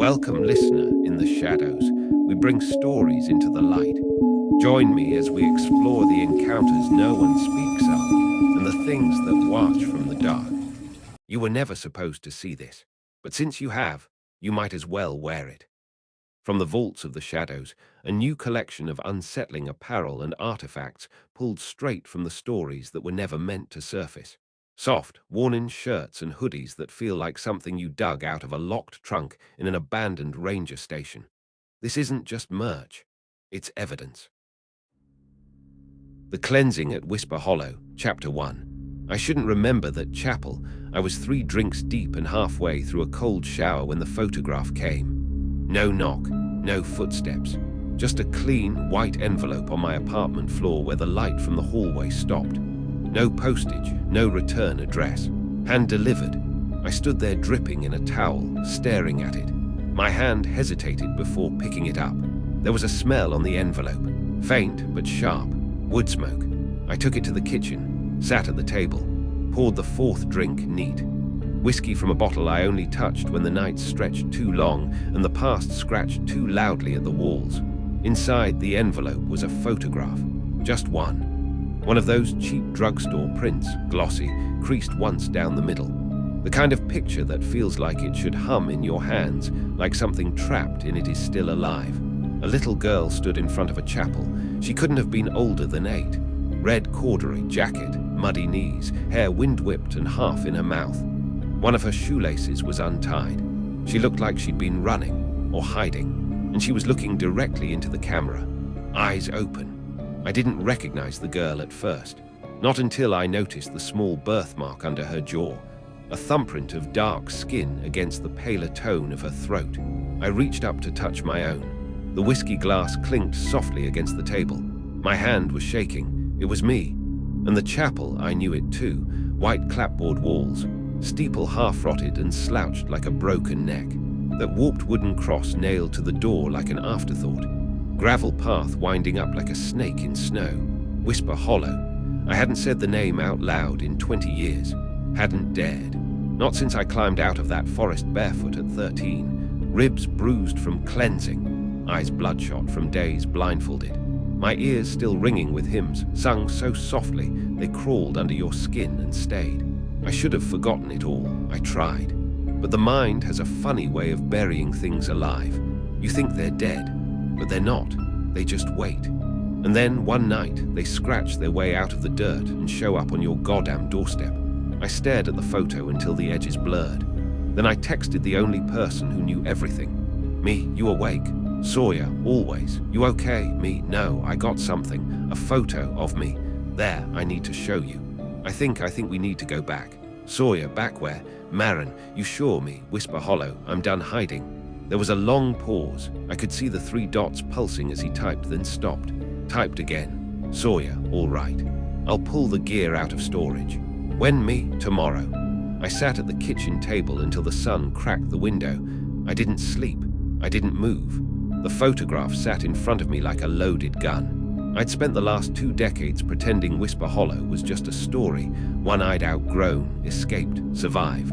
Welcome, listener, in the shadows. We bring stories into the light. Join me as we explore the encounters no one speaks of and the things that watch from the dark. You were never supposed to see this, but since you have, you might as well wear it. From the vaults of the shadows, a new collection of unsettling apparel and artifacts pulled straight from the stories that were never meant to surface. Soft, worn-in shirts and hoodies that feel like something you dug out of a locked trunk in an abandoned ranger station. This isn't just merch, it's evidence. The Cleansing at Whisper Hollow, Chapter 1. I shouldn't remember that chapel. I was 3 drinks deep and halfway through a cold shower when the photograph came. No knock, no footsteps, just a clean, white envelope on my apartment floor where the light from the hallway stopped. No postage, no return address. Hand-delivered. I stood there dripping in a towel, staring at it. My hand hesitated before picking it up. There was a smell on the envelope, faint but sharp, wood smoke. I took it to the kitchen, sat at the table, poured the 4th drink neat. Whiskey from a bottle I only touched when the night stretched too long and the past scratched too loudly at the walls. Inside the envelope was a photograph, just one. One of those cheap drugstore prints, glossy, creased once down the middle. The kind of picture that feels like it should hum in your hands, like something trapped in it is still alive. A little girl stood in front of a chapel. She couldn't have been older than 8. Red corduroy jacket, muddy knees, hair wind-whipped and half in her mouth. One of her shoelaces was untied. She looked like she'd been running or hiding, and she was looking directly into the camera, eyes open. I didn't recognize the girl at first, not until I noticed the small birthmark under her jaw, a thumbprint of dark skin against the paler tone of her throat. I reached up to touch my own. The whiskey glass clinked softly against the table. My hand was shaking. It was me. And the chapel, I knew it too. White clapboard walls, steeple half-rotted and slouched like a broken neck. That warped wooden cross nailed to the door like an afterthought. Gravel path winding up like a snake in snow. Whisper Hollow. I hadn't said the name out loud in 20 years. Hadn't dared. Not since I climbed out of that forest barefoot at 13. Ribs bruised from cleansing. Eyes bloodshot from days blindfolded. My ears still ringing with hymns, sung so softly they crawled under your skin and stayed. I should have forgotten it all. I tried. But the mind has a funny way of burying things alive. You think they're dead, but they're not. They just wait. And then one night, they scratch their way out of the dirt and show up on your goddamn doorstep. I stared at the photo until the edges blurred. Then I texted the only person who knew everything. Me, you awake? Sawyer, always. You okay? Me, no, I got something. A photo of me. There, I need to show you. I think we need to go back. Sawyer, back where? Maren, you sure? Me, Whisper Hollow, I'm done hiding. There was a long pause. I could see the 3 dots pulsing as he typed, then stopped. Typed again. Sawyer, all right. I'll pull the gear out of storage. When? Me, tomorrow. I sat at the kitchen table until the sun cracked the window. I didn't sleep. I didn't move. The photograph sat in front of me like a loaded gun. I'd spent the last 2 decades pretending Whisper Hollow was just a story, one I'd outgrown, escaped, survived.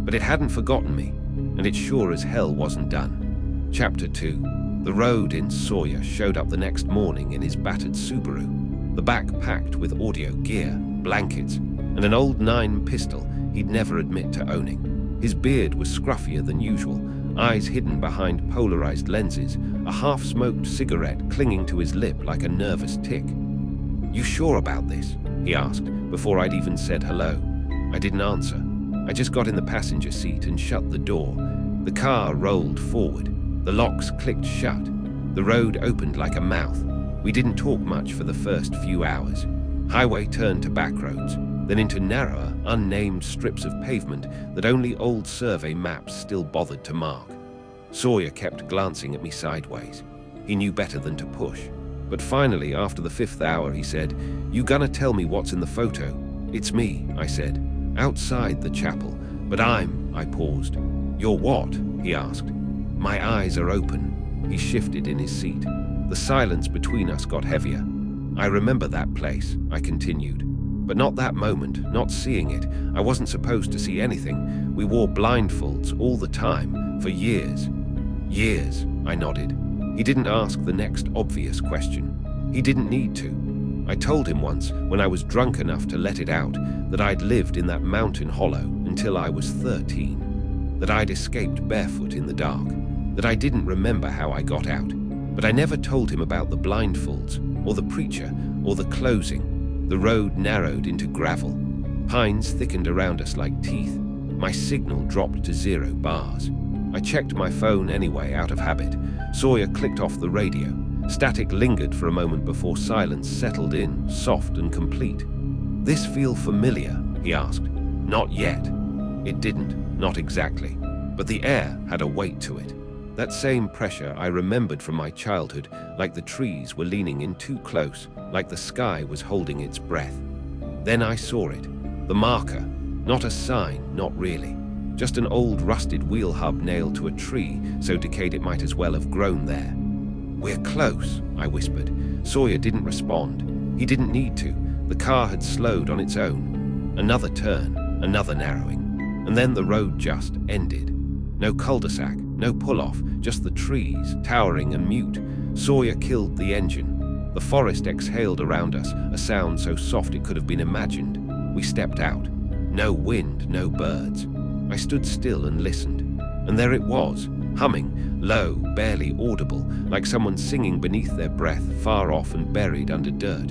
But it hadn't forgotten me, and it sure as hell wasn't done. Chapter 2. The road in Sawyer showed up the next morning in his battered Subaru, the back packed with audio gear, blankets, and an old 9 pistol he'd never admit to owning. His beard was scruffier than usual, eyes hidden behind polarized lenses, a half-smoked cigarette clinging to his lip like a nervous tick. You sure about this? He asked, before I'd even said hello. I didn't answer. I just got in the passenger seat and shut the door. The car rolled forward. The locks clicked shut. The road opened like a mouth. We didn't talk much for the first few hours. Highway turned to back roads, then into narrower, unnamed strips of pavement that only old survey maps still bothered to mark. Sawyer kept glancing at me sideways. He knew better than to push. But finally, after the 5th hour, he said, "You gonna tell me what's in the photo?" "It's me," I said, "outside the chapel. But I paused. "You're what?" he asked. "My eyes are open." He shifted in his seat. The silence between us got heavier. "I remember that place," I continued. But not that moment, not seeing it. I wasn't supposed to see anything. We wore blindfolds all the time, for years. Years, I nodded. He didn't ask the next obvious question. He didn't need to. I told him once, when I was drunk enough to let it out, that I'd lived in that mountain hollow until I was 13. That I'd escaped barefoot in the dark. That I didn't remember how I got out. But I never told him about the blindfolds, or the preacher, or the closing. The road narrowed into gravel. Pines thickened around us like teeth. My signal dropped to 0 bars. I checked my phone anyway, out of habit. Sawyer clicked off the radio. Static lingered for a moment before silence settled in, soft and complete. "This feel familiar?" he asked. "Not yet." It didn't, not exactly. But the air had a weight to it. That same pressure I remembered from my childhood, like the trees were leaning in too close, like the sky was holding its breath. Then I saw it. The marker. Not a sign, not really. Just an old rusted wheel hub nailed to a tree, so decayed it might as well have grown there. "We're close," I whispered. Sawyer didn't respond. He didn't need to. The car had slowed on its own. Another turn, another narrowing. And then the road just ended. No cul-de-sac, no pull-off, just the trees, towering and mute. Sawyer killed the engine. The forest exhaled around us, a sound so soft it could have been imagined. We stepped out. No wind, no birds. I stood still and listened. And there it was, humming, low, barely audible, like someone singing beneath their breath, far off and buried under dirt.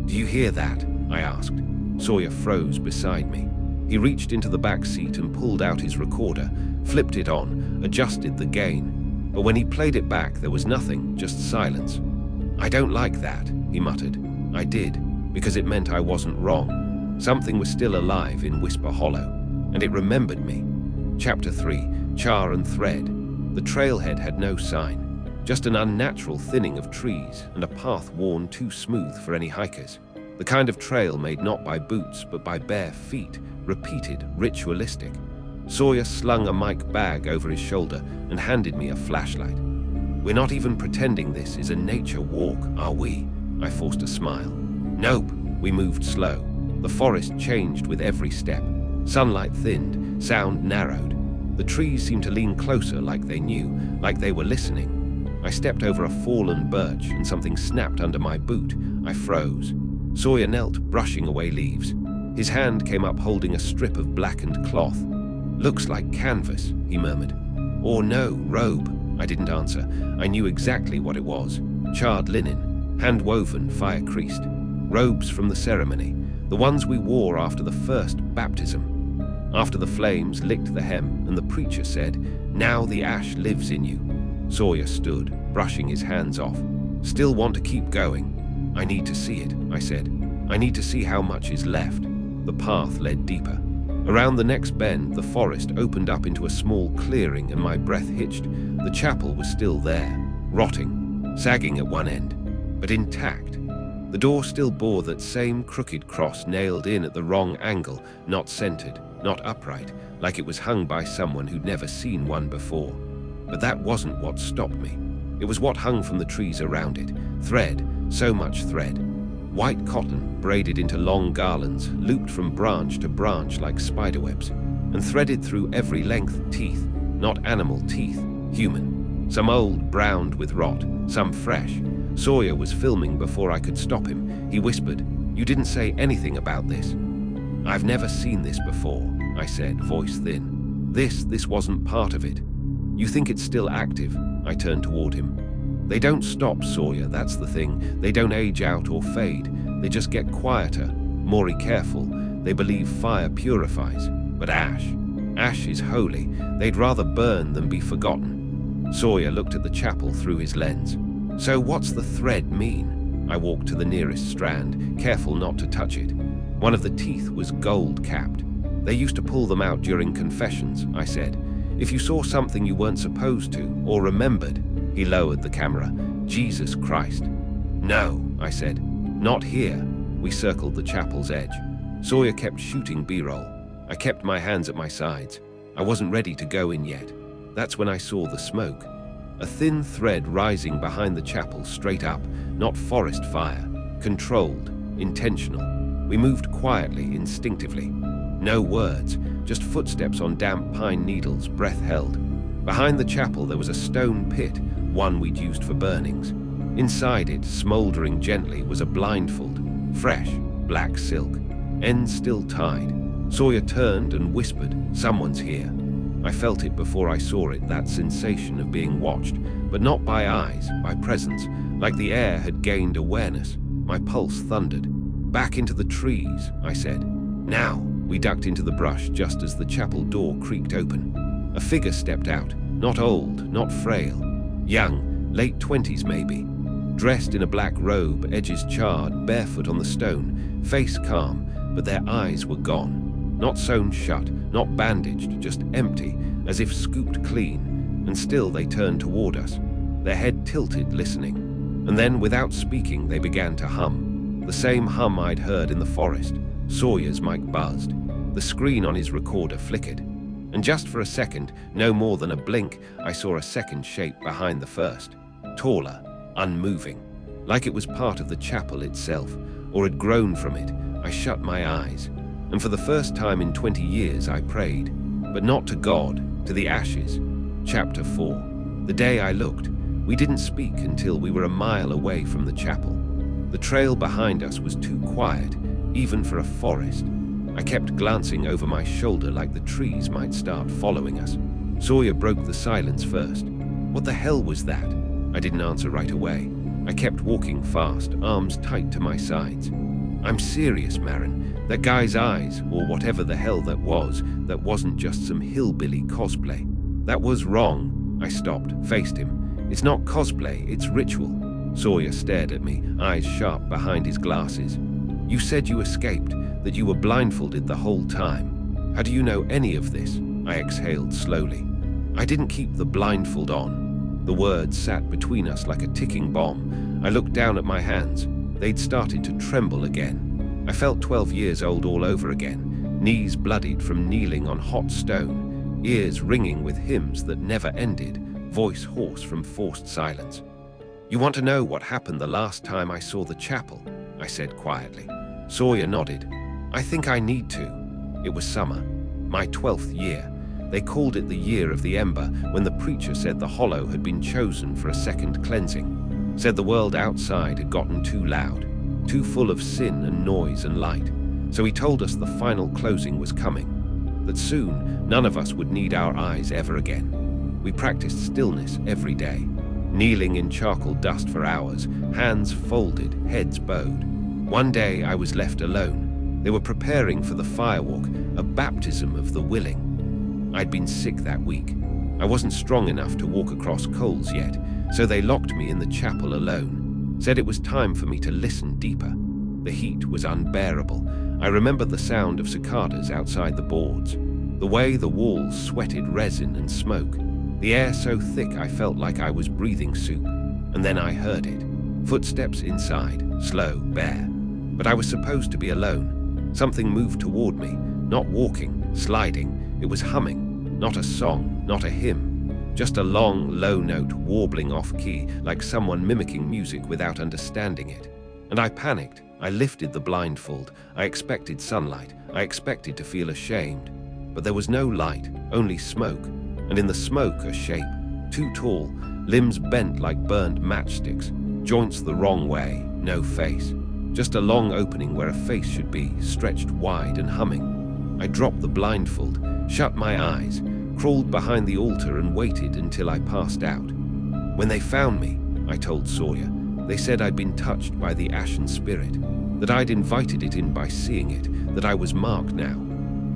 "Do you hear that?" I asked. Sawyer froze beside me. He reached into the back seat and pulled out his recorder, flipped it on, adjusted the gain. But when he played it back, there was nothing, just silence. "I don't like that," he muttered. I did, because it meant I wasn't wrong. Something was still alive in Whisper Hollow. And it remembered me. Chapter 3, Char and Thread. The trailhead had no sign, just an unnatural thinning of trees and a path worn too smooth for any hikers. The kind of trail made not by boots but by bare feet, repeated, ritualistic. Sawyer slung a mic bag over his shoulder and handed me a flashlight. "We're not even pretending this is a nature walk, are we?" I forced a smile. "Nope." We moved slow. The forest changed with every step. Sunlight thinned, sound narrowed. The trees seemed to lean closer, like they knew, like they were listening. I stepped over a fallen birch and something snapped under my boot. I froze. Sawyer knelt, brushing away leaves. His hand came up holding a strip of blackened cloth. "Looks like canvas," he murmured. "Or no, robe." I didn't answer. I knew exactly what it was. Charred linen, hand-woven, fire-creased. Robes from the ceremony, the ones we wore after the first baptism. After the flames licked the hem and the preacher said, "Now the ash lives in you." Sawyer stood, brushing his hands off. "Still want to keep going?" "I need to see it," I said. "I need to see how much is left." The path led deeper. Around the next bend, the forest opened up into a small clearing and my breath hitched. The chapel was still there, rotting, sagging at one end, but intact. The door still bore that same crooked cross nailed in at the wrong angle, not centered, not upright, like it was hung by someone who'd never seen one before. But that wasn't what stopped me. It was what hung from the trees around it. Thread, so much thread. White cotton, braided into long garlands, looped from branch to branch like spiderwebs, and threaded through every length teeth, not animal teeth, human. Some old, browned with rot, some fresh. Sawyer was filming before I could stop him. He whispered, "You didn't say anything about this." "I've never seen this before," I said, voice thin. This wasn't part of it." "You think it's still active?" I turned toward him. "They don't stop, Sawyer, that's the thing. They don't age out or fade. They just get quieter, more careful. They believe fire purifies. But ash is holy. They'd rather burn than be forgotten." Sawyer looked at the chapel through his lens. "So what's the thread mean?" I walked to the nearest strand, careful not to touch it. One of the teeth was gold-capped. "They used to pull them out during confessions," I said. "If you saw something you weren't supposed to, or remembered." He lowered the camera. "Jesus Christ." "No," I said. "Not here." We circled the chapel's edge. Sawyer kept shooting B-roll. I kept my hands at my sides. I wasn't ready to go in yet. That's when I saw the smoke. A thin thread rising behind the chapel, straight up, not forest fire. Controlled, intentional. We moved quietly, instinctively. No words, just footsteps on damp pine needles, breath held. Behind the chapel there was a stone pit, one we'd used for burnings. Inside it, smouldering gently, was a blindfold, fresh, black silk, ends still tied. Sawyer turned and whispered, "Someone's here." I felt it before I saw it, that sensation of being watched, but not by eyes, by presence, like the air had gained awareness. My pulse thundered. "Back into the trees," I said. "Now." We ducked into the brush just as the chapel door creaked open. A figure stepped out, not old, not frail. Young, late 20s maybe. Dressed in a black robe, edges charred, barefoot on the stone, face calm, but their eyes were gone. Not sewn shut, not bandaged, just empty, as if scooped clean, and still they turned toward us, their head tilted, listening. And then, without speaking, they began to hum. The same hum I'd heard in the forest. Sawyer's mic buzzed. The screen on his recorder flickered. And just for a second, no more than a blink, I saw a second shape behind the first. Taller, unmoving, like it was part of the chapel itself, or had grown from it. I shut my eyes, and for the first time in 20 years I prayed, but not to God, to the ashes. Chapter 4. The day I looked, we didn't speak until we were a mile away from the chapel. The trail behind us was too quiet, even for a forest. I kept glancing over my shoulder like the trees might start following us. Sawyer broke the silence first. "What the hell was that?" I didn't answer right away. I kept walking fast, arms tight to my sides. "I'm serious, Maren. That guy's eyes, or whatever the hell that wasn't just some hillbilly cosplay. That was wrong." I stopped, faced him. "It's not cosplay, it's ritual." Sawyer stared at me, eyes sharp behind his glasses. "You said you escaped, that you were blindfolded the whole time. How do you know any of this?" I exhaled slowly. "I didn't keep the blindfold on." The words sat between us like a ticking bomb. I looked down at my hands. They'd started to tremble again. I felt 12 years old all over again, knees bloodied from kneeling on hot stone, ears ringing with hymns that never ended, voice hoarse from forced silence. "You want to know what happened the last time I saw the chapel?" I said quietly. Sawyer nodded. "I think I need to." It was summer, my 12th year. They called it the year of the ember, when the preacher said the hollow had been chosen for a second cleansing. Said the world outside had gotten too loud, too full of sin and noise and light. So he told us the final closing was coming, that soon none of us would need our eyes ever again. We practiced stillness every day, kneeling in charcoal dust for hours, hands folded, heads bowed. One day I was left alone. They were preparing for the firewalk, a baptism of the willing. I'd been sick that week. I wasn't strong enough to walk across coals yet, so they locked me in the chapel alone. Said it was time for me to listen deeper. The heat was unbearable. I remember the sound of cicadas outside the boards, the way the walls sweated resin and smoke, the air so thick I felt like I was breathing soup. And then I heard it. Footsteps inside, slow, bare. But I was supposed to be alone. Something moved toward me, not walking, sliding. It was humming, not a song, not a hymn, just a long, low note warbling off-key, like someone mimicking music without understanding it. And I panicked. I lifted the blindfold. I expected sunlight. I expected to feel ashamed. But there was no light, only smoke. And in the smoke, a shape, too tall, limbs bent like burned matchsticks, joints the wrong way, no face. Just a long opening where a face should be, stretched wide and humming. I dropped the blindfold, shut my eyes, crawled behind the altar and waited until I passed out. When they found me, I told Sawyer, they said I'd been touched by the Ashen Spirit, that I'd invited it in by seeing it, that I was marked now.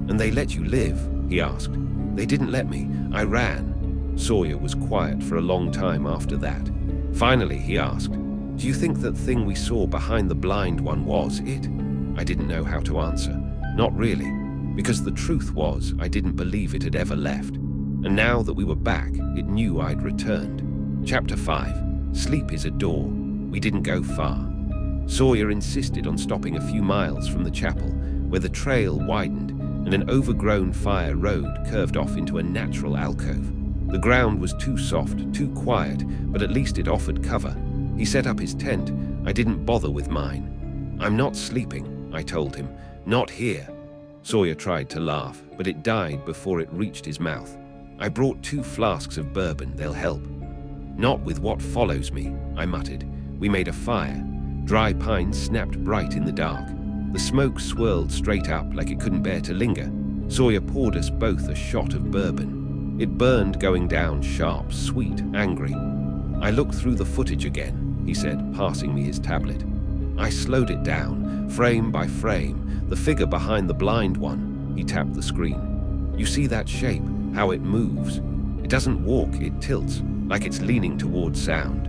"And they let you live?" he asked. "They didn't let me. I ran." Sawyer was quiet for a long time after that. Finally, he asked, "Do you think that thing we saw behind the blind one was it?" I didn't know how to answer. Not really, because the truth was I didn't believe it had ever left. And now that we were back, it knew I'd returned. Chapter 5. Sleep is a door. We didn't go far. Sawyer insisted on stopping a few miles from the chapel, where the trail widened and an overgrown fire road curved off into a natural alcove. The ground was too soft, too quiet, but at least it offered cover. He set up his tent. I didn't bother with mine. "I'm not sleeping," I told him. "Not here." Sawyer tried to laugh, but it died before it reached his mouth. I brought 2 flasks of bourbon, they'll help. Not with what follows me, I muttered. We made a fire. Dry pine snapped bright in the dark. The smoke swirled straight up like it couldn't bear to linger. Sawyer poured us both a shot of bourbon. It burned, going down sharp, sweet, angry. I looked through the footage again, he said, passing me his tablet. I slowed it down, frame by frame, the figure behind the blind one. He tapped the screen. You see that shape, how it moves? It doesn't walk, it tilts, like it's leaning towards sound.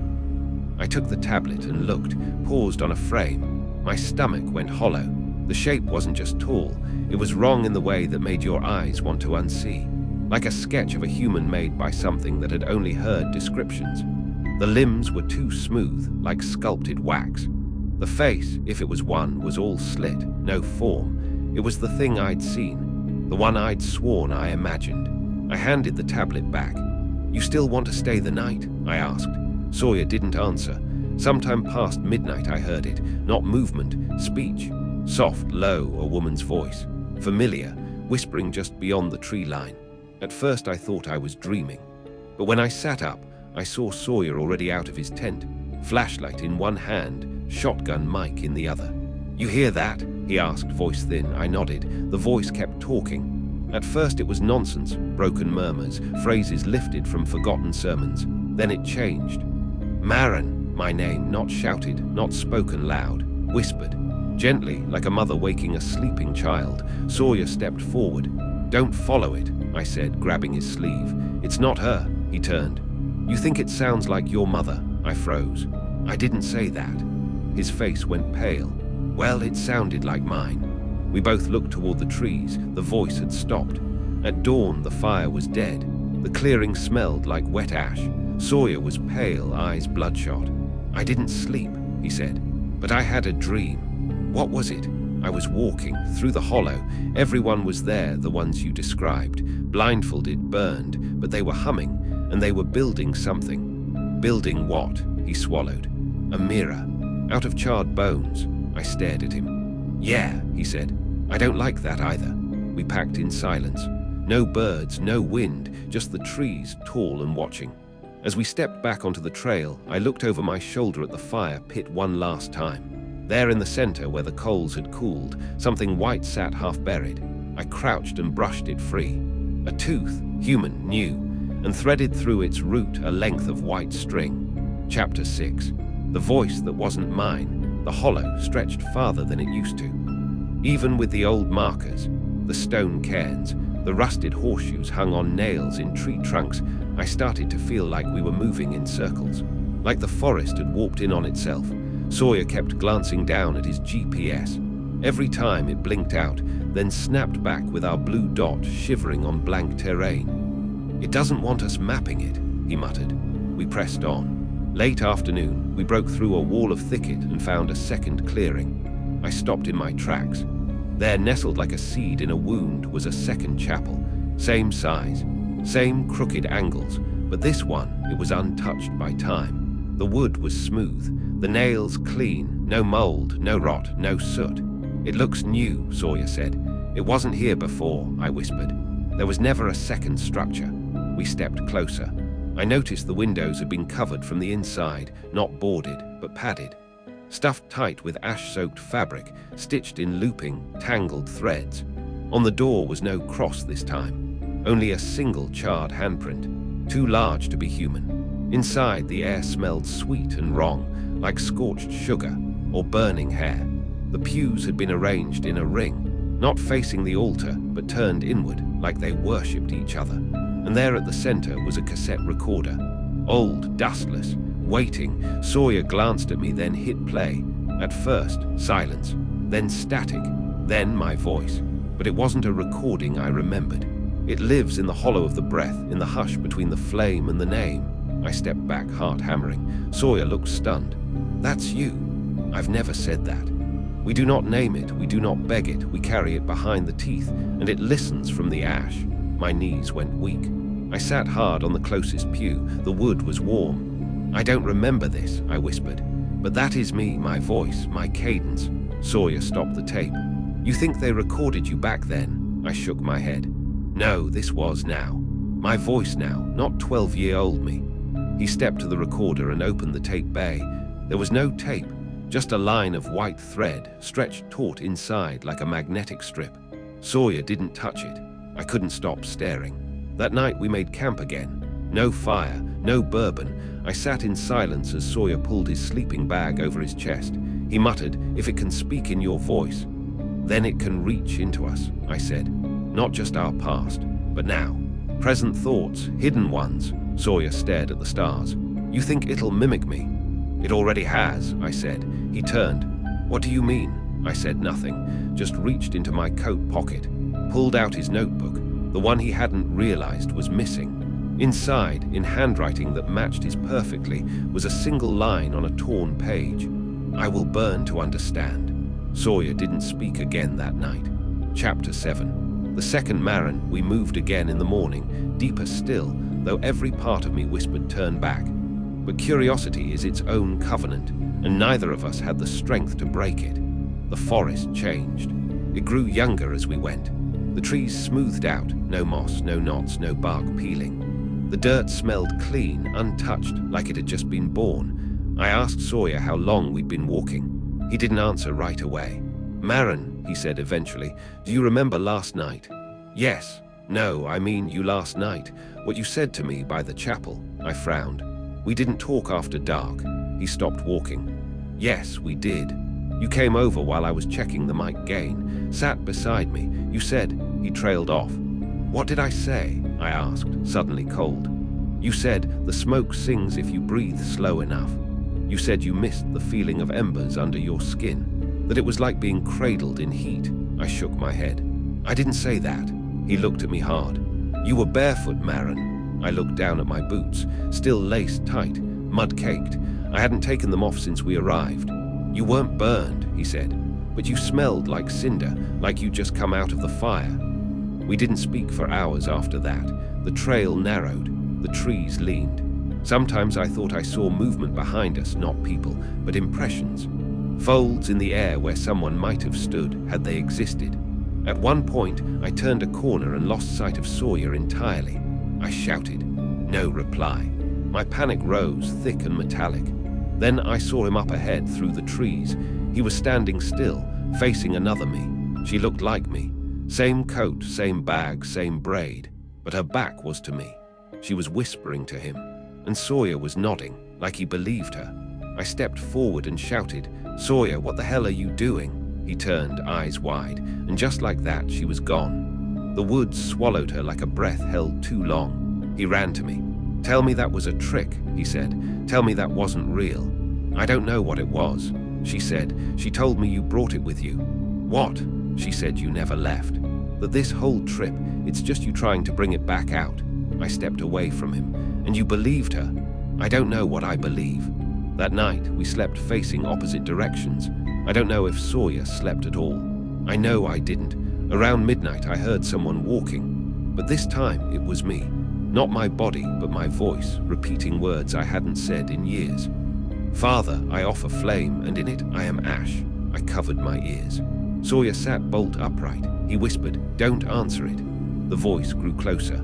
I took the tablet and looked, paused on a frame. My stomach went hollow. The shape wasn't just tall, it was wrong in the way that made your eyes want to unsee. Like a sketch of a human made by something that had only heard descriptions. The limbs were too smooth, like sculpted wax. The face, if it was one, was all slit, no form. It was the thing I'd seen, the one I'd sworn I imagined. I handed the tablet back. You still want to stay the night? I asked. Sawyer didn't answer. Sometime past midnight I heard it, not movement, speech. Soft, low, a woman's voice. Familiar, whispering just beyond the tree line. At first I thought I was dreaming. But when I sat up, I saw Sawyer already out of his tent. Flashlight in one hand, shotgun mic in the other. You hear that? He asked, voice thin. I nodded. The voice kept talking. At first it was nonsense, broken murmurs, phrases lifted from forgotten sermons. Then it changed. Maren, my name, not shouted, not spoken loud, whispered. Gently, like a mother waking a sleeping child, Sawyer stepped forward. Don't follow it, I said, grabbing his sleeve. It's not her, he turned. You think it sounds like your mother? I froze. I didn't say that. His face went pale. Well, it sounded like mine. We both looked toward the trees. The voice had stopped. At dawn, the fire was dead. The clearing smelled like wet ash. Sawyer was pale, eyes bloodshot. I didn't sleep, he said, but I had a dream. What was it? I was walking through the hollow. Everyone was there, the ones you described. Blindfolded, burned, but they were humming, and they were building something. Building what? He swallowed. A mirror. Out of charred bones. I stared at him. Yeah, he said. I don't like that either. We packed in silence. No birds, no wind, just the trees, tall and watching. As we stepped back onto the trail, I looked over my shoulder at the fire pit one last time. There in the center, where the coals had cooled, something white sat half-buried. I crouched and brushed it free. A tooth, human, new, and threaded through its root a length of white string. Chapter 6. The voice that wasn't mine, the hollow, stretched farther than it used to. Even with the old markers, the stone cairns, the rusted horseshoes hung on nails in tree trunks, I started to feel like we were moving in circles. Like the forest had warped in on itself. Sawyer kept glancing down at his GPS. Every time it blinked out, then snapped back with our blue dot shivering on blank terrain. It doesn't want us mapping it, he muttered. We pressed on. Late afternoon, we broke through a wall of thicket and found a second clearing. I stopped in my tracks. There, nestled like a seed in a wound, was a second chapel. Same size, same crooked angles, but this one, it was untouched by time. The wood was smooth, the nails clean, no mold, no rot, no soot. It looks new, Sawyer said. It wasn't here before, I whispered. There was never a second structure. We stepped closer. I noticed the windows had been covered from the inside, not boarded, but padded. Stuffed tight with ash-soaked fabric, stitched in looping, tangled threads. On the door was no cross this time, only a single charred handprint, too large to be human. Inside, the air smelled sweet and wrong, like scorched sugar or burning hair. The pews had been arranged in a ring, not facing the altar, but turned inward, like they worshipped each other. And there at the center was a cassette recorder, old, dustless, waiting. Sawyer glanced at me, then hit play. At first, silence, then static, then my voice. But it wasn't a recording I remembered. It lives in the hollow of the breath, in the hush between the flame and the name. I stepped back, heart hammering. Sawyer looked stunned. That's you. I've never said that. We do not name it, we do not beg it, we carry it behind the teeth, and it listens from the ash. My knees went weak. I sat hard on the closest pew. The wood was warm. I don't remember this, I whispered. But that is me, my voice, my cadence. Sawyer stopped the tape. You think they recorded you back then? I shook my head. No, this was now. My voice now, not 12-year-old me. He stepped to the recorder and opened the tape bay. There was no tape, just a line of white thread stretched taut inside like a magnetic strip. Sawyer didn't touch it. I couldn't stop staring. That night we made camp again. No fire, no bourbon. I sat in silence as Sawyer pulled his sleeping bag over his chest. He muttered, "If it can speak in your voice, then it can reach into us," I said. "Not just our past, but now. Present thoughts, hidden ones." Sawyer stared at the stars. "You think it'll mimic me?" "It already has," I said. He turned. "What do you mean?" I said nothing, just reached into my coat pocket, pulled out his notebook, the one he hadn't realized was missing. Inside, in handwriting that matched his perfectly, was a single line on a torn page. "I will burn to understand." Sawyer didn't speak again that night. Chapter 7. The second Maren, we moved again in the morning, deeper still, though every part of me whispered turn back. But curiosity is its own covenant, and neither of us had the strength to break it. The forest changed. It grew younger as we went. The trees smoothed out, no moss, no knots, no bark peeling. The dirt smelled clean, untouched, like it had just been born. I asked Sawyer how long we'd been walking. He didn't answer right away. "Maren," he said eventually, "do you remember last night?" "Yes. No, I mean you last night. What you said to me by the chapel." I frowned. "We didn't talk after dark." He stopped walking. "Yes, we did. You came over while I was checking the mic gain, sat beside me. You said..." He trailed off. "What did I say?" I asked, suddenly cold. "You said the smoke sings if you breathe slow enough. You said you missed the feeling of embers under your skin, that it was like being cradled in heat." I shook my head. "I didn't say that." He looked at me hard. "You were barefoot, Maren." I looked down at my boots, still laced tight, mud-caked. I hadn't taken them off since we arrived. "You weren't burned," he said, "but you smelled like cinder, like you'd just come out of the fire." We didn't speak for hours after that. The trail narrowed. The trees leaned. Sometimes I thought I saw movement behind us, not people, but impressions. Folds in the air where someone might have stood, had they existed. At one point, I turned a corner and lost sight of Sawyer entirely. I shouted. No reply. My panic rose, thick and metallic. Then I saw him up ahead through the trees. He was standing still, facing another me. She looked like me. Same coat, same bag, same braid. But her back was to me. She was whispering to him. And Sawyer was nodding, like he believed her. I stepped forward and shouted, "Sawyer, what the hell are you doing?" He turned, eyes wide, and just like that, she was gone. The woods swallowed her like a breath held too long. He ran to me. "Tell me that was a trick," he said. "Tell me that wasn't real." "I don't know what it was," she said. "She told me you brought it with you." "What?" She said. "You never left. That this whole trip, it's just you trying to bring it back out." I stepped away from him. "And you believed her?" "I don't know what I believe." That night, we slept facing opposite directions. I don't know if Sawyer slept at all. I know I didn't. Around midnight, I heard someone walking. But this time, it was me. Not my body, but my voice, repeating words I hadn't said in years. "Father, I offer flame, and in it I am ash." I covered my ears. Sawyer sat bolt upright. He whispered, "Don't answer it." The voice grew closer.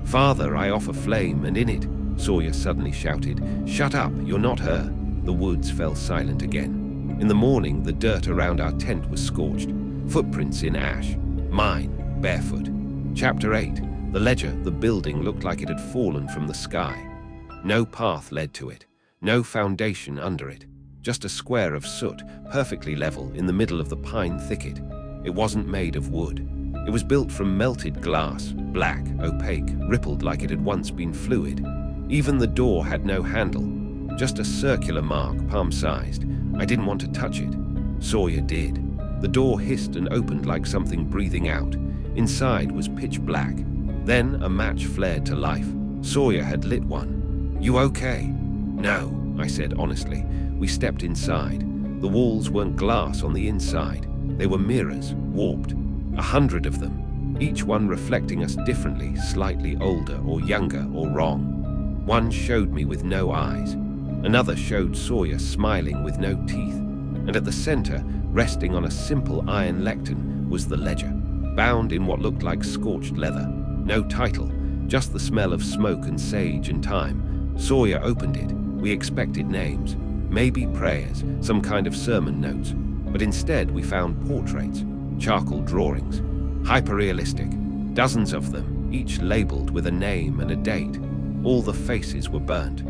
"Father, I offer flame, and in it..." Sawyer suddenly shouted, "Shut up, you're not her." The woods fell silent again. In the morning, the dirt around our tent was scorched. Footprints in ash. Mine, barefoot. Chapter 8. The ledger, the building, looked like it had fallen from the sky. No path led to it. No foundation under it. Just a square of soot, perfectly level, in the middle of the pine thicket. It wasn't made of wood. It was built from melted glass, black, opaque, rippled like it had once been fluid. Even the door had no handle. Just a circular mark, palm-sized. I didn't want to touch it. Sawyer did. The door hissed and opened like something breathing out. Inside was pitch black. Then a match flared to life. Sawyer had lit one. "You okay?" "No," I said honestly. We stepped inside. The walls weren't glass on the inside. They were mirrors, warped. 100 of them, each one reflecting us differently, slightly older or younger or wrong. One showed me with no eyes. Another showed Sawyer smiling with no teeth. And at the center, resting on a simple iron lectern, was the ledger, bound in what looked like scorched leather. No title, just the smell of smoke and sage and thyme. Sawyer opened it. We expected names, maybe prayers, some kind of sermon notes. But instead we found portraits, charcoal drawings, hyper-realistic, dozens of them, each labeled with a name and a date. All the faces were burnt.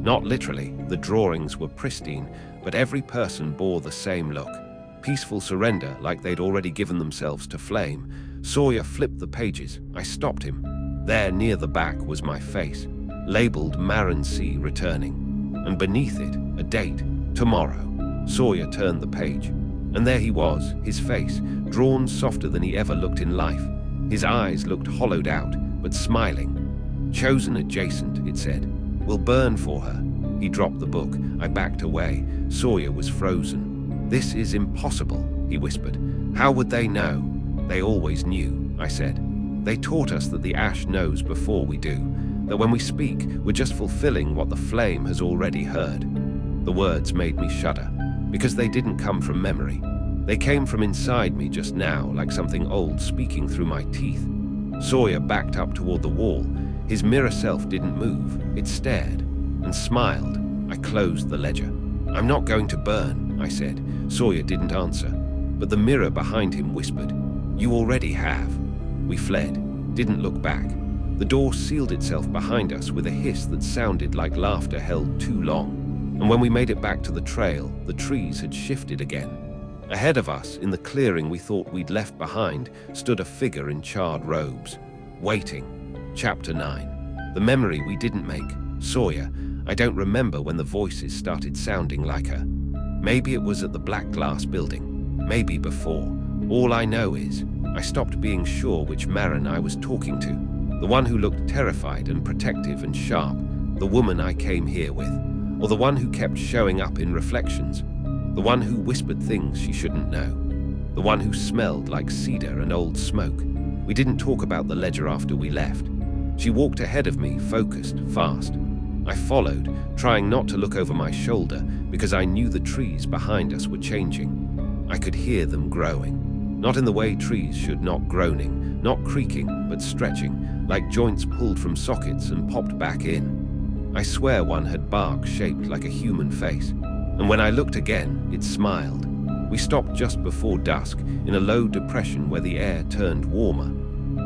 Not literally, the drawings were pristine, but every person bore the same look. Peaceful surrender, like they'd already given themselves to flame. Sawyer flipped the pages. I stopped him. There, near the back, was my face, labeled Maren C. returning. And beneath it, a date, tomorrow. Sawyer turned the page. And there he was, his face, drawn softer than he ever looked in life. His eyes looked hollowed out, but smiling. Chosen adjacent, it said. We'll burn for her. He dropped the book. I backed away. Sawyer was frozen. This is impossible, he whispered. How would they know? They always knew, I said. They taught us that the ash knows before we do, that when we speak, we're just fulfilling what the flame has already heard. The words made me shudder, because they didn't come from memory. They came from inside me just now, like something old speaking through my teeth. Sawyer backed up toward the wall. His mirror self didn't move. It stared and smiled. I closed the ledger. I'm not going to burn, I said. Sawyer didn't answer, but the mirror behind him whispered, You already have. We fled, didn't look back. The door sealed itself behind us with a hiss that sounded like laughter held too long. And when we made it back to the trail, the trees had shifted again. Ahead of us, in the clearing we thought we'd left behind, stood a figure in charred robes, waiting. Chapter 9. The memory we didn't make. Sawyer. I don't remember when the voices started sounding like her. Maybe it was at the black glass building. Maybe before. All I know is, I stopped being sure which Maren I was talking to. The one who looked terrified and protective and sharp. The woman I came here with. Or the one who kept showing up in reflections. The one who whispered things she shouldn't know. The one who smelled like cedar and old smoke. We didn't talk about the ledger after we left. She walked ahead of me, focused, fast. I followed, trying not to look over my shoulder because I knew the trees behind us were changing. I could hear them growing. Not in the way trees should, not groaning, not creaking, but stretching, like joints pulled from sockets and popped back in. I swear one had bark shaped like a human face. And when I looked again, it smiled. We stopped just before dusk, in a low depression where the air turned warmer.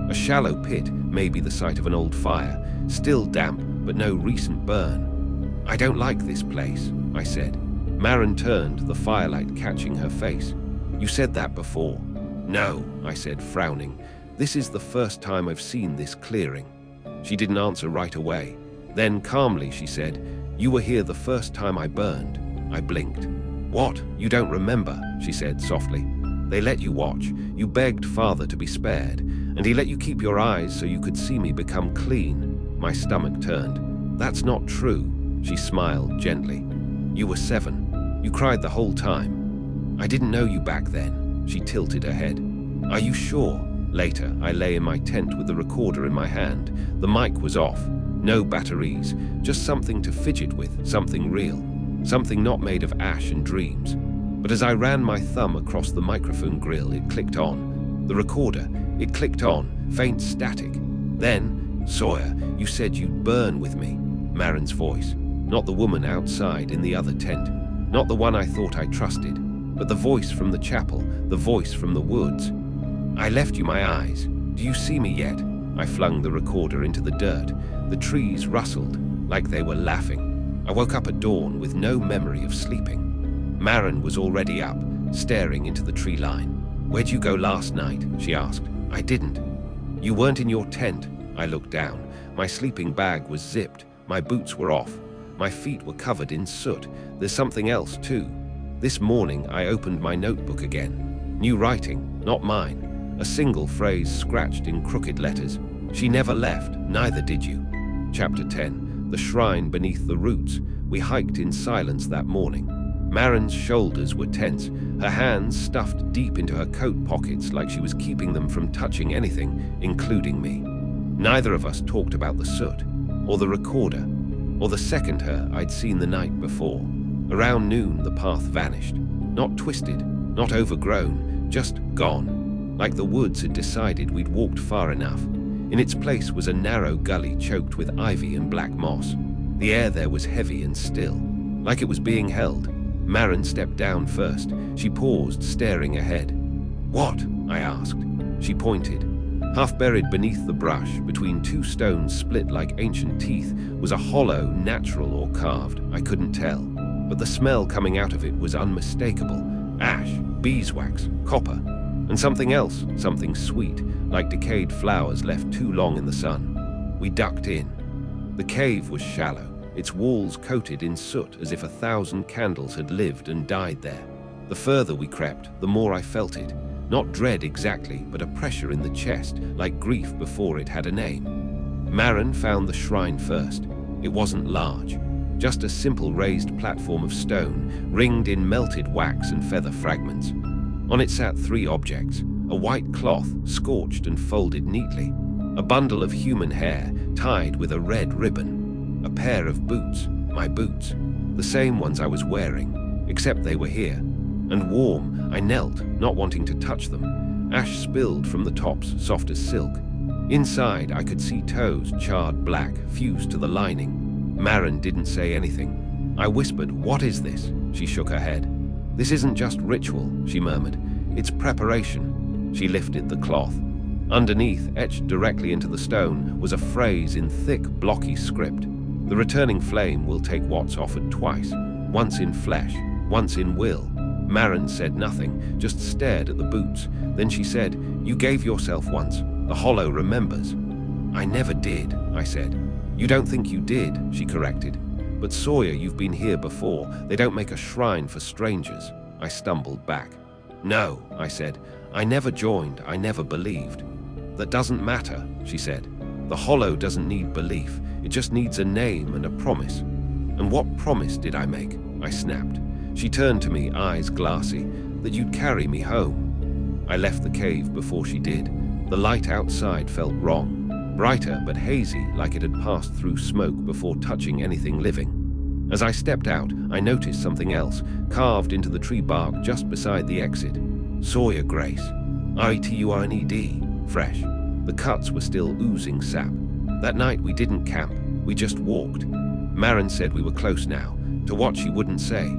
A shallow pit, maybe the site of an old fire, still damp, but no recent burn. I don't like this place, I said. Maren turned, the firelight catching her face. You said that before. No, I said, frowning. This is the first time I've seen this clearing. She didn't answer right away. Then, calmly, she said, You were here the first time I burned. I blinked. What? You don't remember, she said softly. They let you watch. You begged Father to be spared, and he let you keep your eyes so you could see me become clean. My stomach turned. That's not true, she smiled gently. You were 7. You cried the whole time. I didn't know you back then. She tilted her head. Are you sure? Later, I lay in my tent with the recorder in my hand. The mic was off. No batteries, just something to fidget with, something real. Something not made of ash and dreams. But as I ran my thumb across the microphone grill, it clicked on. The recorder, it clicked on, faint static. Then, Sawyer, you said you'd burn with me. Maren's voice. Not the woman outside in the other tent. Not the one I thought I trusted. But the voice from the chapel, the voice from the woods. I left you my eyes. Do you see me yet? I flung the recorder into the dirt. The trees rustled, like they were laughing. I woke up at dawn with no memory of sleeping. Maren was already up, staring into the tree line. Where'd you go last night? She asked. I didn't. You weren't in your tent. I looked down. My sleeping bag was zipped. My boots were off. My feet were covered in soot. There's something else, too. This morning, I opened my notebook again. New writing, not mine. A single phrase scratched in crooked letters. She never left, neither did you. Chapter 10. The shrine beneath the roots. We hiked in silence that morning. Maren's shoulders were tense, her hands stuffed deep into her coat pockets like she was keeping them from touching anything, including me. Neither of us talked about the soot, or the recorder, or the second her I'd seen the night before. Around noon, the path vanished. Not twisted, not overgrown, just gone. Like the woods had decided we'd walked far enough. In its place was a narrow gully choked with ivy and black moss. The air there was heavy and still, like it was being held. Maren stepped down first. She paused, staring ahead. "What?" I asked. She pointed. Half buried beneath the brush, between two stones split like ancient teeth, was a hollow, natural or carved. I couldn't tell, but the smell coming out of it was unmistakable. Ash, beeswax, copper, and something else, something sweet, like decayed flowers left too long in the sun. We ducked in. The cave was shallow, its walls coated in soot as if 1,000 candles had lived and died there. The further we crept, the more I felt it. Not dread exactly, but a pressure in the chest, like grief before it had a name. Maren found the shrine first. It wasn't large, just a simple raised platform of stone, ringed in melted wax and feather fragments. On it sat 3 objects: a white cloth, scorched and folded neatly, a bundle of human hair tied with a red ribbon, a pair of boots, my boots, the same ones I was wearing, except they were here, and warm. I knelt, not wanting to touch them. Ash spilled from the tops, soft as silk. Inside, I could see toes, charred black, fused to the lining. Maren didn't say anything. I whispered, "What is this?" She shook her head. "This isn't just ritual," she murmured. "It's preparation." She lifted the cloth. Underneath, etched directly into the stone, was a phrase in thick, blocky script. "The returning flame will take what's offered twice, once in flesh, once in will." Maren said nothing, just stared at the boots. Then she said, "You gave yourself once. The hollow remembers." "I never did," I said. "You don't think you did," she corrected. "But Sawyer, you've been here before. They don't make a shrine for strangers." I stumbled back. "No," I said. "I never joined. I never believed." "That doesn't matter," she said. "The hollow doesn't need belief. It just needs a name and a promise." "And what promise did I make?" I snapped. She turned to me, eyes glassy. "That you'd carry me home." I left the cave before she did. The light outside felt wrong, brighter but hazy, like it had passed through smoke before touching anything living. As I stepped out, I noticed something else, carved into the tree bark just beside the exit. "Sawyer Grace. I-T-U-R-N-E-D. Fresh." The cuts were still oozing sap. That night we didn't camp, we just walked. Maren said we were close now. To what she wouldn't say.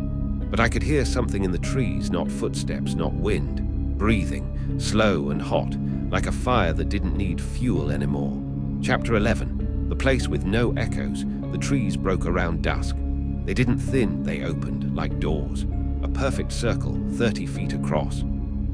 But I could hear something in the trees, not footsteps, not wind. Breathing, slow and hot, like a fire that didn't need fuel anymore. Chapter 11. The place with no echoes. The trees broke around dusk. They didn't thin, they opened, like doors. A perfect circle, 30 feet across.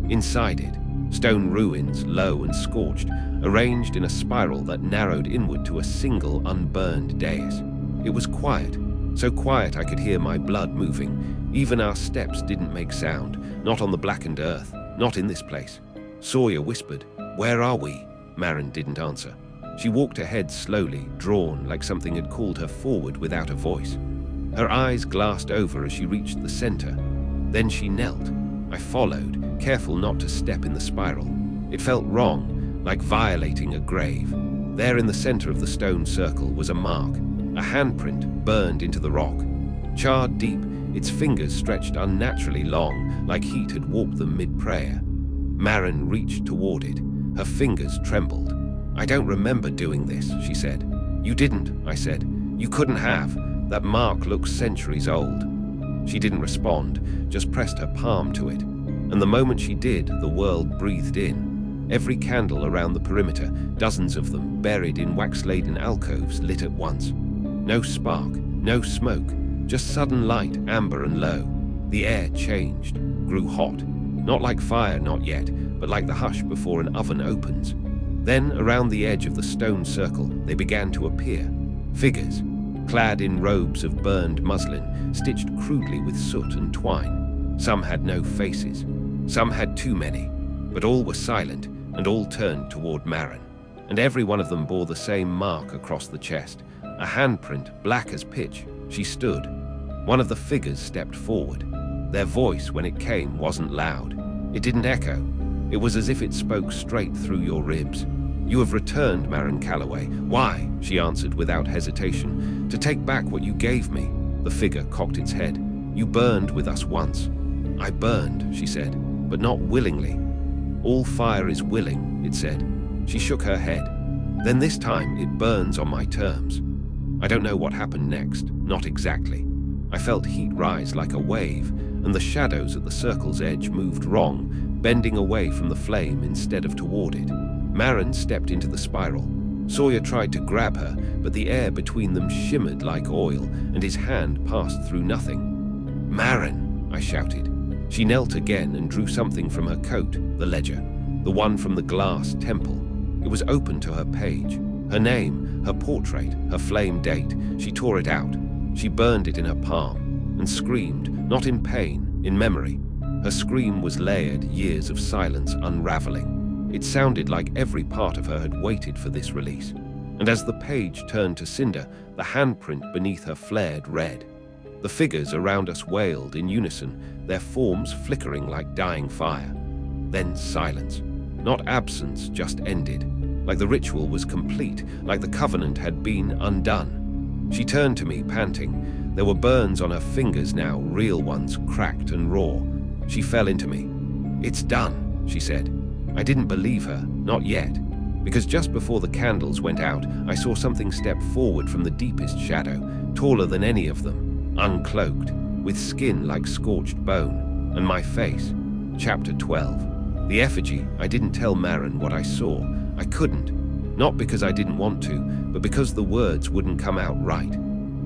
Inside it, stone ruins, low and scorched, arranged in a spiral that narrowed inward to a single unburned dais. It was quiet, so quiet I could hear my blood moving. Even our steps didn't make sound, not on the blackened earth, not in this place. Sawyer whispered, "Where are we?" Maren didn't answer. She walked ahead slowly, drawn, like something had called her forward without a voice. Her eyes glassed over as she reached the center. Then she knelt. I followed, careful not to step in the spiral. It felt wrong, like violating a grave. There in the center of the stone circle was a mark, a handprint burned into the rock. Charred deep, its fingers stretched unnaturally long, like heat had warped them mid-prayer. Maren reached toward it. Her fingers trembled. "I don't remember doing this," she said. "You didn't," I said. "You couldn't have. That mark looks centuries old." She didn't respond, just pressed her palm to it. And the moment she did, the world breathed in. Every candle around the perimeter, dozens of them, buried in wax-laden alcoves, lit at once. No spark, no smoke, just sudden light, amber and low. The air changed, grew hot. Not like fire, not yet, but like the hush before an oven opens. Then, around the edge of the stone circle, they began to appear. Figures, clad in robes of burned muslin, stitched crudely with soot and twine. Some had no faces. Some had too many. But all were silent, and all turned toward Maren. And every one of them bore the same mark across the chest. A handprint, black as pitch. She stood. One of the figures stepped forward. Their voice, when it came, wasn't loud. It didn't echo. It was as if it spoke straight through your ribs. "You have returned, Maren Calloway." "Why?" she answered without hesitation. "To take back what you gave me." The figure cocked its head. "You burned with us once." "I burned," she said, "but not willingly." "All fire is willing," it said. She shook her head. Then this time it burns on my terms. I don't know what happened next, not exactly. I felt heat rise like a wave, and the shadows at the circle's edge moved wrong, bending away from the flame instead of toward it. Maren stepped into the spiral. Sawyer tried to grab her, but the air between them shimmered like oil, and his hand passed through nothing. "Maren!" I shouted. She knelt again and drew something from her coat, the ledger, the one from the glass temple. It was open to her page. Her name, her portrait, her flame date. She tore it out. She burned it in her palm and screamed, not in pain, in memory. Her scream was layered, years of silence unraveling. It sounded like every part of her had waited for this release. And as the page turned to cinder, the handprint beneath her flared red. The figures around us wailed in unison, their forms flickering like dying fire. Then silence. Not absence, just ended. Like the ritual was complete, like the covenant had been undone. She turned to me, panting. There were burns on her fingers now, real ones, cracked and raw. She fell into me. "It's done," she said. I didn't believe her, not yet, because just before the candles went out, I saw something step forward from the deepest shadow, taller than any of them, uncloaked, with skin like scorched bone, and my face. Chapter 12. The effigy. I didn't tell Maren what I saw. I couldn't. Not because I didn't want to, but because the words wouldn't come out right.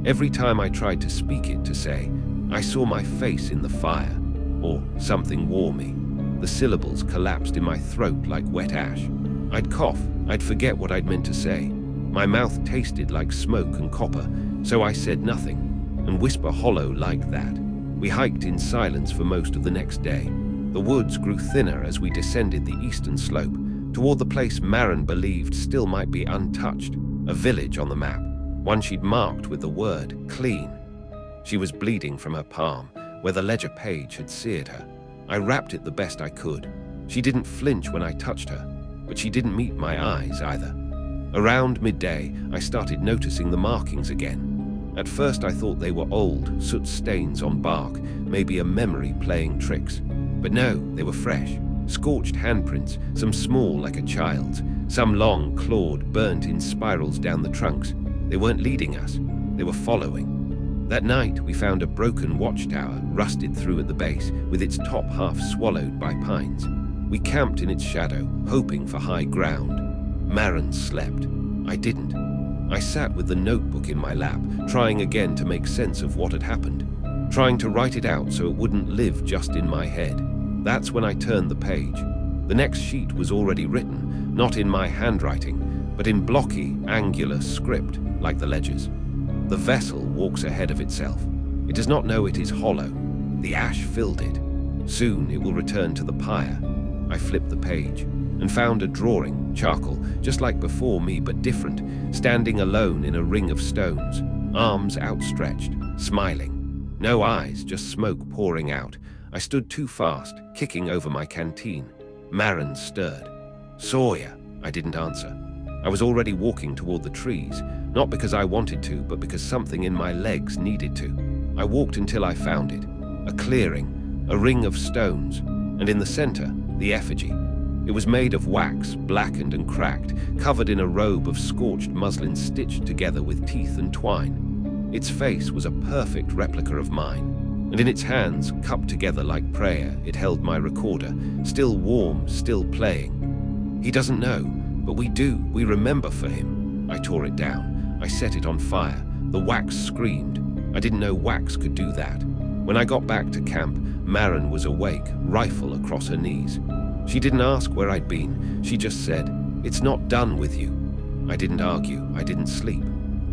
Every time I tried to speak it, to say, "I saw my face in the fire," or "something wore me," the syllables collapsed in my throat like wet ash. I'd cough, I'd forget what I'd meant to say. My mouth tasted like smoke and copper, so I said nothing, and whisper hollow like that. We hiked in silence for most of the next day. The woods grew thinner as we descended the eastern slope, toward the place Maren believed still might be untouched, a village on the map, one she'd marked with the word clean. She was bleeding from her palm, where the ledger page had seared her. I wrapped it the best I could. She didn't flinch when I touched her, but she didn't meet my eyes either. Around midday, I started noticing the markings again. At first I thought they were old, soot stains on bark, maybe a memory playing tricks. But no, they were fresh. Scorched handprints, some small like a child's, some long, clawed, burnt in spirals down the trunks. They weren't leading us, they were following. That night we found a broken watchtower, rusted through at the base, with its top half swallowed by pines. We camped in its shadow, hoping for high ground. Maren slept. I didn't. I sat with the notebook in my lap, trying again to make sense of what had happened, trying to write it out so it wouldn't live just in my head. That's when I turned the page. The next sheet was already written, not in my handwriting, but in blocky, angular script, like the ledgers. The vessel walks ahead of itself. It does not know it is hollow. The ash filled it. Soon it will return to the pyre. I flipped the page and found a drawing, charcoal, just like before me but different, standing alone in a ring of stones, arms outstretched, smiling. No eyes, just smoke pouring out. I stood too fast, kicking over my canteen. Maren stirred. "Sawyer," I didn't answer. I was already walking toward the trees, not because I wanted to, but because something in my legs needed to. I walked until I found it. A clearing, a ring of stones, and in the center, the effigy. It was made of wax, blackened and cracked, covered in a robe of scorched muslin stitched together with teeth and twine. Its face was a perfect replica of mine, and in its hands, cupped together like prayer, it held my recorder, still warm, still playing. He doesn't know, but we do, we remember for him. I tore it down. I set it on fire. The wax screamed. I didn't know wax could do that. When I got back to camp, Maren was awake, rifle across her knees. She didn't ask where I'd been. She just said, "It's not done with you." I didn't argue. I didn't sleep.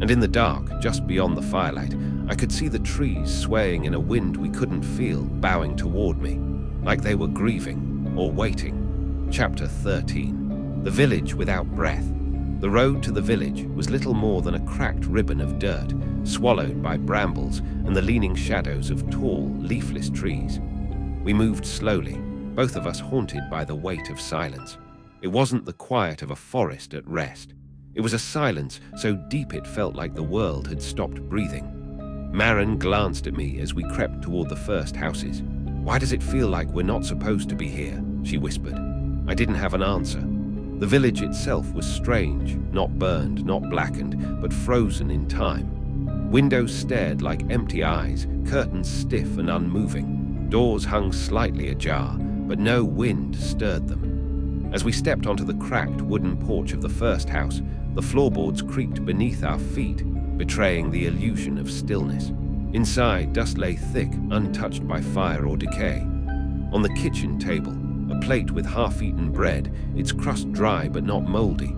And in the dark, just beyond the firelight, I could see the trees swaying in a wind we couldn't feel, bowing toward me, like they were grieving or waiting. Chapter 13. The village without breath. The road to the village was little more than a cracked ribbon of dirt, swallowed by brambles and the leaning shadows of tall, leafless trees. We moved slowly, both of us haunted by the weight of silence. It wasn't the quiet of a forest at rest. It was a silence so deep it felt like the world had stopped breathing. Maren glanced at me as we crept toward the first houses. "Why does it feel like we're not supposed to be here?" she whispered. I didn't have an answer. The village itself was strange, not burned, not blackened, but frozen in time. Windows stared like empty eyes, curtains stiff and unmoving. Doors hung slightly ajar, but no wind stirred them. As we stepped onto the cracked wooden porch of the first house, the floorboards creaked beneath our feet, betraying the illusion of stillness. Inside, dust lay thick, untouched by fire or decay. On the kitchen table, a plate with half-eaten bread, its crust dry but not moldy.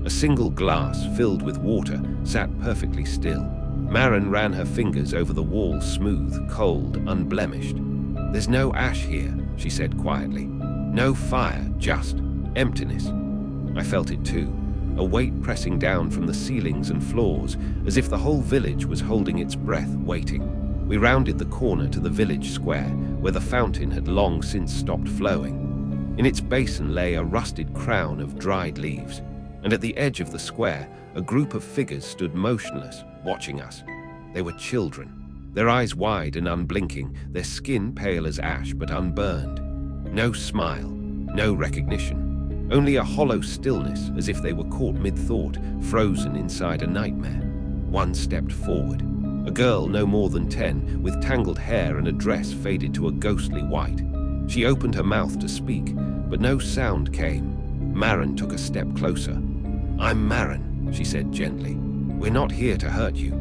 A single glass, filled with water, sat perfectly still. Maren ran her fingers over the wall, smooth, cold, unblemished. "There's no ash here," she said quietly. "No fire, just emptiness." I felt it too, a weight pressing down from the ceilings and floors, as if the whole village was holding its breath, waiting. We rounded the corner to the village square, where the fountain had long since stopped flowing. In its basin lay a rusted crown of dried leaves, and at the edge of the square, a group of figures stood motionless, watching us. They were children, their eyes wide and unblinking, their skin pale as ash but unburned. No smile, no recognition, only a hollow stillness, as if they were caught mid-thought, frozen inside a nightmare. One stepped forward, a girl no more than 10, with tangled hair and a dress faded to a ghostly white. She opened her mouth to speak, but no sound came. Maren took a step closer. "I'm Maren," she said gently. "We're not here to hurt you."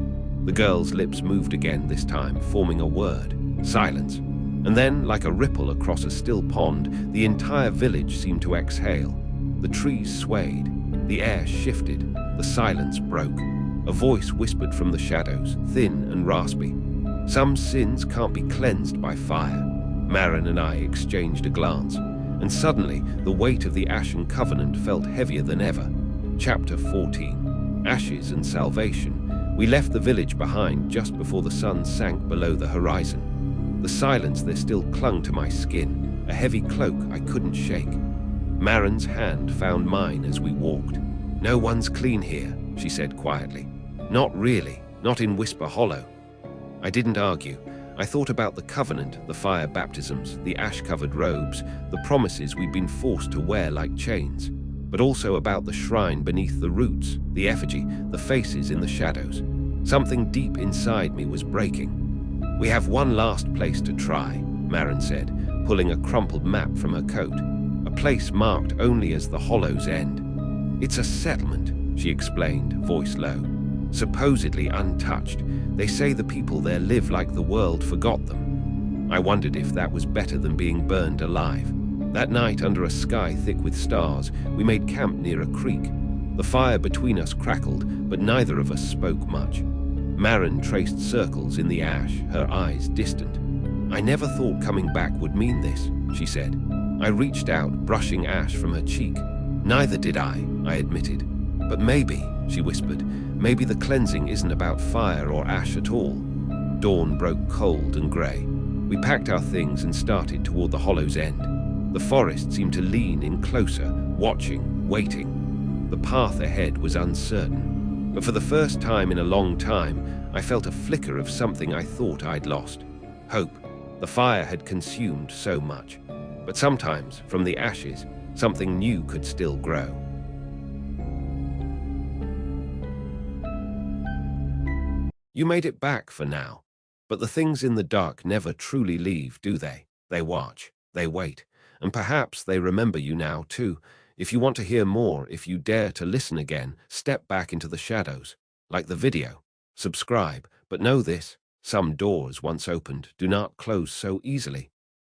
The girl's lips moved again, this time forming a word. Silence. And then, like a ripple across a still pond, the entire village seemed to exhale. The trees swayed. The air shifted. The silence broke. A voice whispered from the shadows, thin and raspy. "Some sins can't be cleansed by fire." Maren and I exchanged a glance, and suddenly the weight of the Ashen Covenant felt heavier than ever. Chapter 14. Ashes and Salvation. We left the village behind just before the sun sank below the horizon. The silence there still clung to my skin, a heavy cloak I couldn't shake. Maren's hand found mine as we walked. "No one's clean here," she said quietly. "Not really, not in Whisper Hollow." I didn't argue. I thought about the covenant, the fire baptisms, the ash-covered robes, the promises we'd been forced to wear like chains, but also about the shrine beneath the roots, the effigy, the faces in the shadows. Something deep inside me was breaking. "We have one last place to try," Maren said, pulling a crumpled map from her coat. "A place marked only as the Hollow's end. It's a settlement," she explained, voice low. "Supposedly untouched. They say the people there live like the world forgot them." I wondered if that was better than being burned alive. That night, under a sky thick with stars, we made camp near a creek. The fire between us crackled, but neither of us spoke much. Maren traced circles in the ash, her eyes distant. "I never thought coming back would mean this," she said. I reached out, brushing ash from her cheek. "Neither did I admitted. "But maybe," she whispered, "maybe the cleansing isn't about fire or ash at all." Dawn broke cold and grey. We packed our things and started toward the Hollow's end. The forest seemed to lean in closer, watching, waiting. The path ahead was uncertain. But for the first time in a long time, I felt a flicker of something I thought I'd lost. Hope. The fire had consumed so much. But sometimes, from the ashes, something new could still grow. You made it back for now. But the things in the dark never truly leave, do they? They watch, they wait, and perhaps they remember you now too. If you want to hear more, if you dare to listen again, step back into the shadows. Like the video. Subscribe, but know this, some doors once opened do not close so easily.